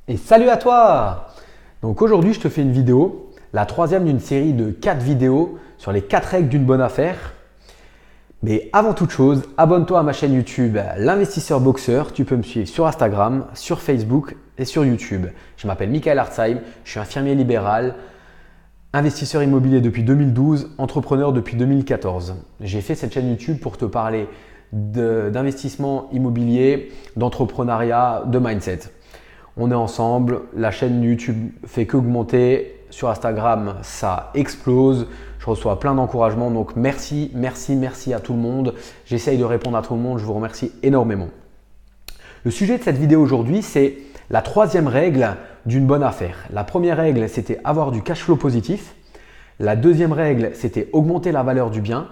Et salut à toi! Donc aujourd'hui, je te fais une vidéo, la troisième d'une série de 4 vidéos sur les 4 règles d'une bonne affaire. Mais avant toute chose, abonne-toi à ma chaîne YouTube L'Investisseur Boxeur. Tu peux me suivre sur Instagram, sur Facebook et sur YouTube. Je m'appelle Michael Hartzheim, je suis infirmier libéral, investisseur immobilier depuis 2012, entrepreneur depuis 2014. J'ai fait cette chaîne YouTube pour te parler d'investissement immobilier, d'entrepreneuriat, de mindset. On est ensemble, la chaîne YouTube fait qu'augmenter, sur Instagram ça explose, je reçois plein d'encouragements, donc merci à tout le monde. J'essaye de répondre à tout le monde, je vous remercie énormément. Le sujet de cette vidéo aujourd'hui, c'est la troisième règle d'une bonne affaire. La première règle, c'était avoir du cash flow positif. La deuxième règle, c'était augmenter la valeur du bien.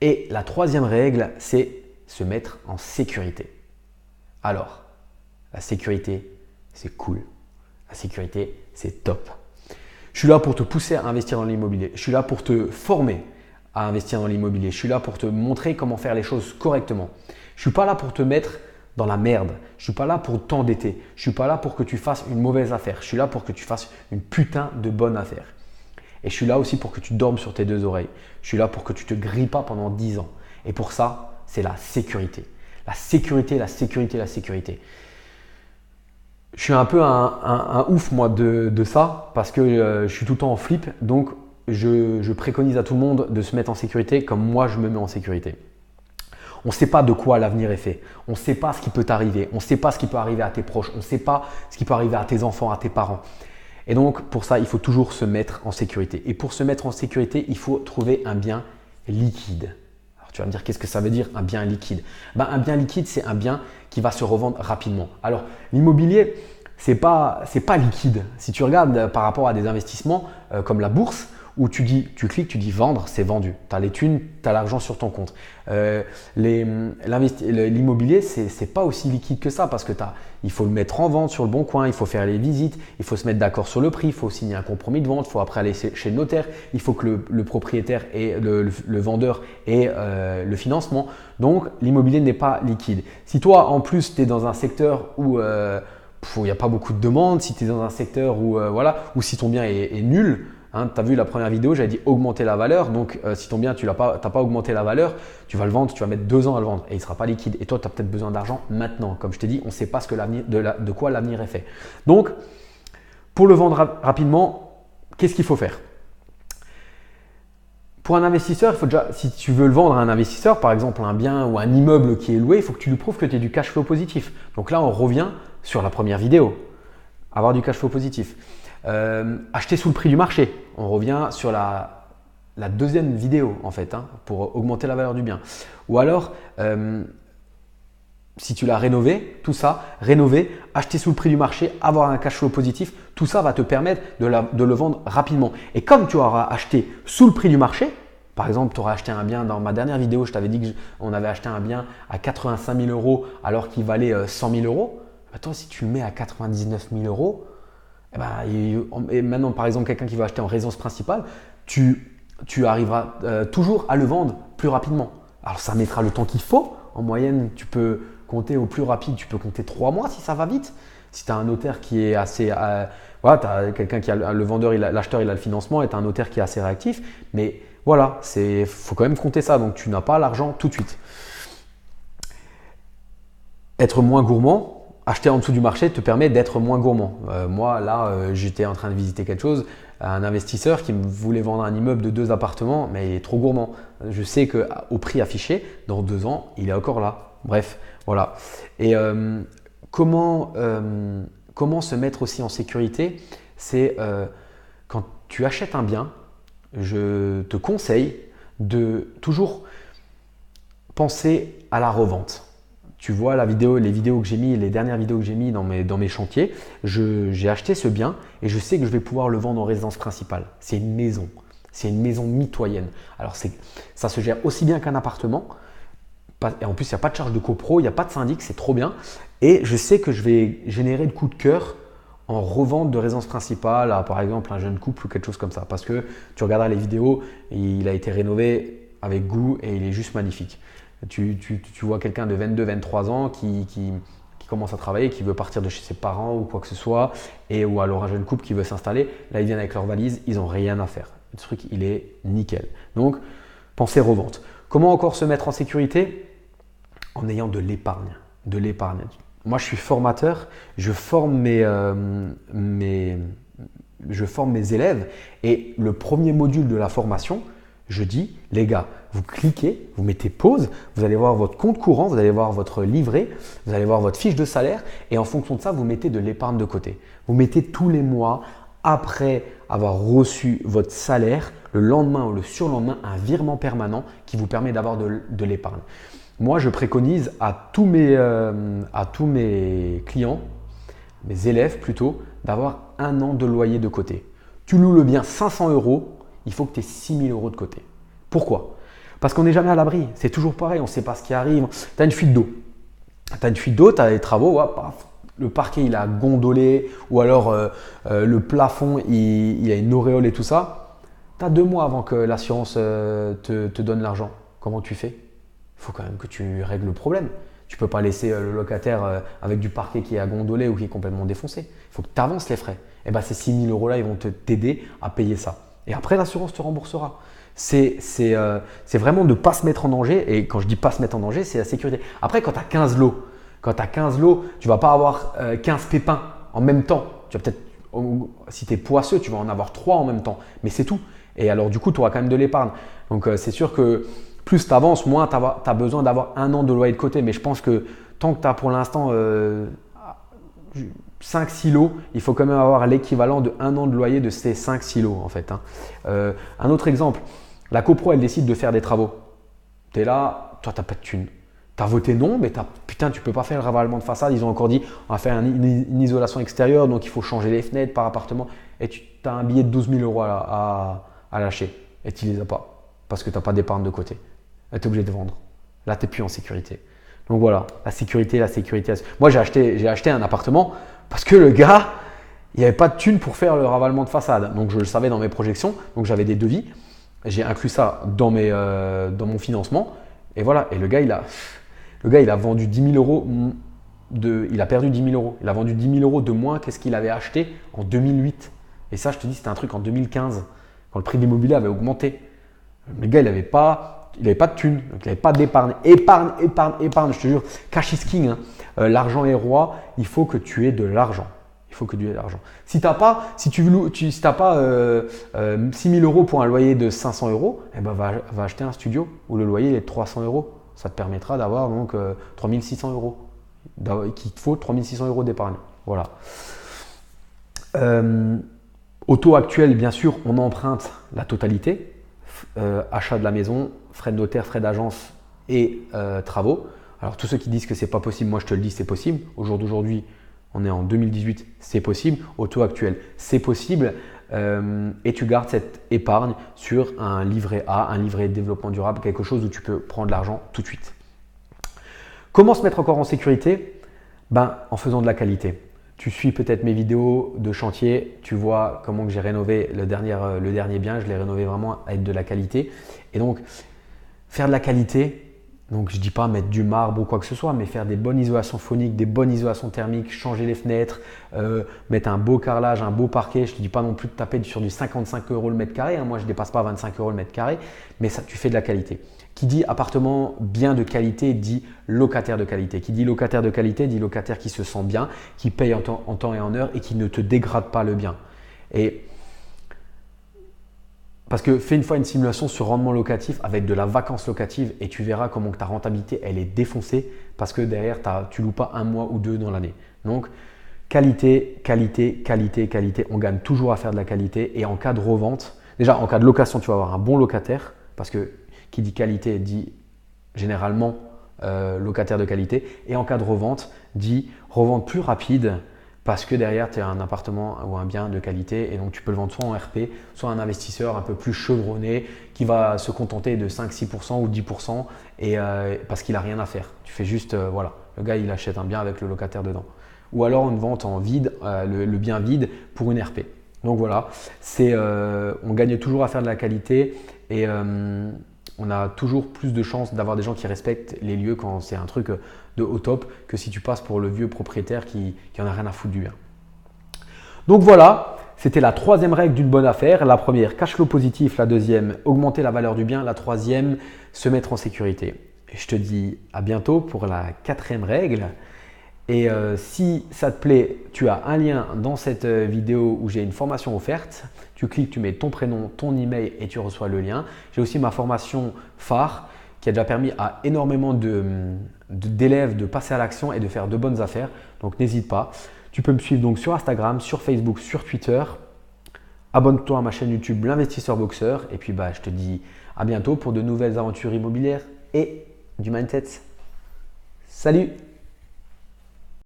Et la troisième règle, c'est se mettre en sécurité. Alors, la sécurité, c'est cool. La sécurité, c'est top. Je suis là pour te pousser à investir dans l'immobilier. Je suis là pour te former à investir dans l'immobilier. Je suis là pour te montrer comment faire les choses correctement. Je ne suis pas là pour te mettre dans la merde. Je ne suis pas là pour t'endetter. Je ne suis pas là pour que tu fasses une mauvaise affaire. Je suis là pour que tu fasses une putain de bonne affaire. Et je suis là aussi pour que tu dormes sur tes deux oreilles. Je suis là pour que tu ne te grilles pas pendant 10 ans. Et pour ça, c'est la sécurité. La sécurité, la sécurité, la sécurité. Je suis un peu un ouf moi de ça parce que je suis tout le temps en flip. Donc, je préconise à tout le monde de se mettre en sécurité comme moi je me mets en sécurité. On ne sait pas de quoi l'avenir est fait. On ne sait pas ce qui peut t'arriver. On ne sait pas ce qui peut arriver à tes proches. On ne sait pas ce qui peut arriver à tes enfants, à tes parents. Et donc, pour ça, il faut toujours se mettre en sécurité. Et pour se mettre en sécurité, il faut trouver un bien liquide. Alors, tu vas me dire, qu'est-ce que ça veut dire un bien liquide? Un bien liquide, c'est un bien qui va se revendre rapidement. Alors, l'immobilier, c'est pas liquide. Si tu regardes par rapport à des investissements comme la bourse, où tu cliques, tu dis vendre, c'est vendu. Tu as les thunes, tu as l'argent sur ton compte. L'immobilier, c'est pas aussi liquide que ça parce que il faut le mettre en vente sur le bon coin, il faut faire les visites, il faut se mettre d'accord sur le prix, il faut signer un compromis de vente, il faut après aller chez le notaire, il faut que le propriétaire et le vendeur ait le financement. Donc, l'immobilier n'est pas liquide. Si toi, en plus, tu es dans un secteur où il n'y a pas beaucoup de demandes, si tu es dans un secteur où si ton bien est nul, hein, tu as vu la première vidéo, j'avais dit augmenter la valeur. Donc, si ton bien, tu n'as pas augmenté la valeur, tu vas le vendre, tu vas mettre 2 ans à le vendre et il ne sera pas liquide. Et toi, tu as peut-être besoin d'argent maintenant. Comme je t'ai dit, on ne sait pas de quoi l'avenir est fait. Donc, pour le vendre rapidement, qu'est-ce qu'il faut faire? Pour un investisseur, il faut déjà, si tu veux le vendre à un investisseur, par exemple un bien ou un immeuble qui est loué, il faut que tu lui prouves que tu as du cash flow positif. Donc là, on revient sur la première vidéo, avoir du cash flow positif. Acheter sous le prix du marché, on revient sur la deuxième vidéo en fait, hein, pour augmenter la valeur du bien. Ou alors, si tu l'as rénové, tout ça, rénover, acheter sous le prix du marché, avoir un cash flow positif, tout ça va te permettre de le vendre rapidement. Et comme tu auras acheté sous le prix du marché, par exemple, tu auras acheté un bien, dans ma dernière vidéo, je t'avais dit qu'on avait acheté un bien à 85 000 euros alors qu'il valait 100 000 euros. Toi, si tu le mets à 99 000 euros, et maintenant, par exemple, quelqu'un qui va acheter en résidence principale, tu arriveras toujours à le vendre plus rapidement. Alors, ça mettra le temps qu'il faut. En moyenne, tu peux compter au plus rapide, tu peux compter 3 mois si ça va vite. Si tu as un notaire qui est assez… tu as quelqu'un qui a le vendeur, l'acheteur, il a le financement et tu as un notaire qui est assez réactif. Mais voilà, il faut quand même compter ça. Donc, tu n'as pas l'argent tout de suite. Être moins gourmand. Acheter en dessous du marché te permet d'être moins gourmand. Moi, là, j'étais en train de visiter quelque chose, un investisseur qui me voulait vendre un immeuble de 2 appartements, mais il est trop gourmand. Je sais qu'au prix affiché, dans 2 ans, il est encore là. Bref, voilà. Et comment se mettre aussi en sécurité? C'est quand tu achètes un bien, je te conseille de toujours penser à la revente. Tu vois les vidéos que j'ai mis, les dernières vidéos que j'ai mis dans mes chantiers, j'ai acheté ce bien et je sais que je vais pouvoir le vendre en résidence principale. C'est une maison. C'est une maison mitoyenne. Alors ça se gère aussi bien qu'un appartement. Et en plus, il n'y a pas de charge de copro, il n'y a pas de syndic, c'est trop bien. Et je sais que je vais générer le coup de cœur en revente de résidence principale à par exemple un jeune couple ou quelque chose comme ça. Parce que tu regarderas les vidéos, il a été rénové avec goût et il est juste magnifique. Tu vois quelqu'un de 22-23 ans qui commence à travailler, qui veut partir de chez ses parents ou quoi que ce soit, ou alors un jeune couple qui veut s'installer, là ils viennent avec leur valise, ils n'ont rien à faire. Le truc, il est nickel. Donc, pensez revente. Comment encore se mettre en sécurité? En ayant de l'épargne. De l'épargne. Moi, je suis formateur, je forme mes élèves et le premier module de la formation, je dis, les gars, vous cliquez, vous mettez pause, vous allez voir votre compte courant, vous allez voir votre livret, vous allez voir votre fiche de salaire et en fonction de ça, vous mettez de l'épargne de côté. Vous mettez tous les mois, après avoir reçu votre salaire, le lendemain ou le surlendemain, un virement permanent qui vous permet d'avoir de l'épargne. Moi, je préconise à tous mes clients, mes élèves plutôt, d'avoir 1 an de loyer de côté. Tu loues le bien 500 €, il faut que tu aies 6 000 € de côté. Pourquoi? Parce qu'on n'est jamais à l'abri. C'est toujours pareil, on ne sait pas ce qui arrive. Tu as une fuite d'eau. Tu as une fuite d'eau, tu as des travaux, paf, le parquet il a gondolé ou alors le plafond il a une auréole et tout ça. Tu as 2 mois avant que l'assurance te donne l'argent. Comment tu fais? Il faut quand même que tu règles le problème. Tu ne peux pas laisser le locataire avec du parquet qui est à gondoler ou qui est complètement défoncé. Il faut que tu avances les frais. Et ben, ces 6 000 € là, ils vont t'aider à payer ça. Et après, l'assurance te remboursera. C'est vraiment de ne pas se mettre en danger. Et quand je dis pas se mettre en danger, c'est la sécurité. Après, quand tu as 15 lots, tu ne vas pas avoir 15 pépins en même temps. Tu vas peut-être, si tu es poisseux, tu vas en avoir 3 en même temps. Mais c'est tout. Et alors, du coup, tu auras quand même de l'épargne. Donc, c'est sûr que plus tu avances, moins tu as besoin d'avoir 1 an de loyer de côté. Mais je pense que tant que tu as pour l'instant 5-6 lots, il faut quand même avoir l'équivalent de 1 an de loyer de ces 5-6 lots en fait. Un autre exemple, la copro, elle décide de faire des travaux. Tu es là, toi, tu n'as pas de thunes. Tu as voté non, mais putain, tu ne peux pas faire le ravalement de façade. Ils ont encore dit on va faire une isolation extérieure, donc il faut changer les fenêtres par appartement. Et tu as un billet de 12 000 € à lâcher et tu ne les as pas parce que tu n'as pas d'épargne de côté. Tu es obligé de vendre. Là, tu n'es plus en sécurité. Donc voilà, la sécurité. Moi, j'ai acheté un appartement parce que le gars, il n'y avait pas de thunes pour faire le ravalement de façade. Donc je le savais dans mes projections, donc j'avais des devis. J'ai inclus ça dans mon financement. Et voilà, et le gars, il a vendu 10 000 €. Il a perdu 10 000 €. Il a vendu 10 000 € de moins qu'est-ce qu'il avait acheté en 2008. Et ça, je te dis, c'était un truc en 2015, quand le prix de l'immobilier avait augmenté. Le gars, il n'avait pas de thunes, donc il n'avait pas d'épargne. Épargne, je te jure, cash is king. L'argent est roi, il faut que tu aies de l'argent. Si tu n'as pas, si tu n'as pas 6 000 € pour un loyer de 500 €, eh ben, va acheter un studio où le loyer est de 300 €. Ça te permettra d'avoir donc 3 600 €. Qu'il te faut 3 600 € d'épargne. Voilà. Au taux actuel, bien sûr, on emprunte la totalité. Achat de la maison, frais de notaire, frais d'agence et travaux. Alors tous ceux qui disent que c'est pas possible, moi je te le dis, c'est possible. Au jour d'aujourd'hui, on est en 2018, c'est possible. Au taux actuel, c'est possible. Et tu gardes cette épargne sur un livret A, un livret de développement durable, quelque chose où tu peux prendre l'argent tout de suite. Comment se mettre encore en sécurité? En faisant de la qualité. Tu suis peut-être mes vidéos de chantier, tu vois comment j'ai rénové le dernier bien, je l'ai rénové vraiment à être de la qualité. Et donc, faire de la qualité, donc je ne dis pas mettre du marbre ou quoi que ce soit, mais faire des bonnes isolations phoniques, des bonnes isolations thermiques, changer les fenêtres, mettre un beau carrelage, un beau parquet. Je ne te dis pas non plus de taper sur du 55 € le mètre carré, moi je ne dépasse pas 25 € le mètre carré, mais ça, tu fais de la qualité. Qui dit appartement bien de qualité dit locataire de qualité. Qui dit locataire de qualité dit locataire qui se sent bien, qui paye en temps et en heure et qui ne te dégrade pas le bien. Et parce que fais une fois une simulation sur rendement locatif avec de la vacance locative et tu verras comment que ta rentabilité elle est défoncée parce que derrière tu loues pas 1 mois ou 2 dans l'année. Donc qualité. On gagne toujours à faire de la qualité et en cas de revente, déjà en cas de location tu vas avoir un bon locataire parce que qui dit qualité dit généralement locataire de qualité. Et en cas de revente, dit revente plus rapide parce que derrière, tu as un appartement ou un bien de qualité et donc tu peux le vendre soit en RP, soit à un investisseur un peu plus chevronné qui va se contenter de 5-6% ou 10% et, parce qu'il n'a rien à faire. Tu fais juste, voilà, le gars il achète un bien avec le locataire dedans. Ou alors une vente en vide, le bien vide pour une RP. Donc voilà, on gagne toujours à faire de la qualité et on a toujours plus de chances d'avoir des gens qui respectent les lieux quand c'est un truc de haut top que si tu passes pour le vieux propriétaire qui en a rien à foutre du bien. Donc voilà, c'était la troisième règle d'une bonne affaire. La première, cash flow positif. La deuxième, augmenter la valeur du bien. La troisième, se mettre en sécurité. Et je te dis à bientôt pour la quatrième règle. Et si ça te plaît, tu as un lien dans cette vidéo où j'ai une formation offerte. Tu cliques, tu mets ton prénom, ton email et tu reçois le lien. J'ai aussi ma formation phare qui a déjà permis à énormément d'élèves de passer à l'action et de faire de bonnes affaires. Donc n'hésite pas. Tu peux me suivre donc sur Instagram, sur Facebook, sur Twitter. Abonne-toi à ma chaîne YouTube L'Investisseur Boxeur. Et puis je te dis à bientôt pour de nouvelles aventures immobilières et du mindset. Salut!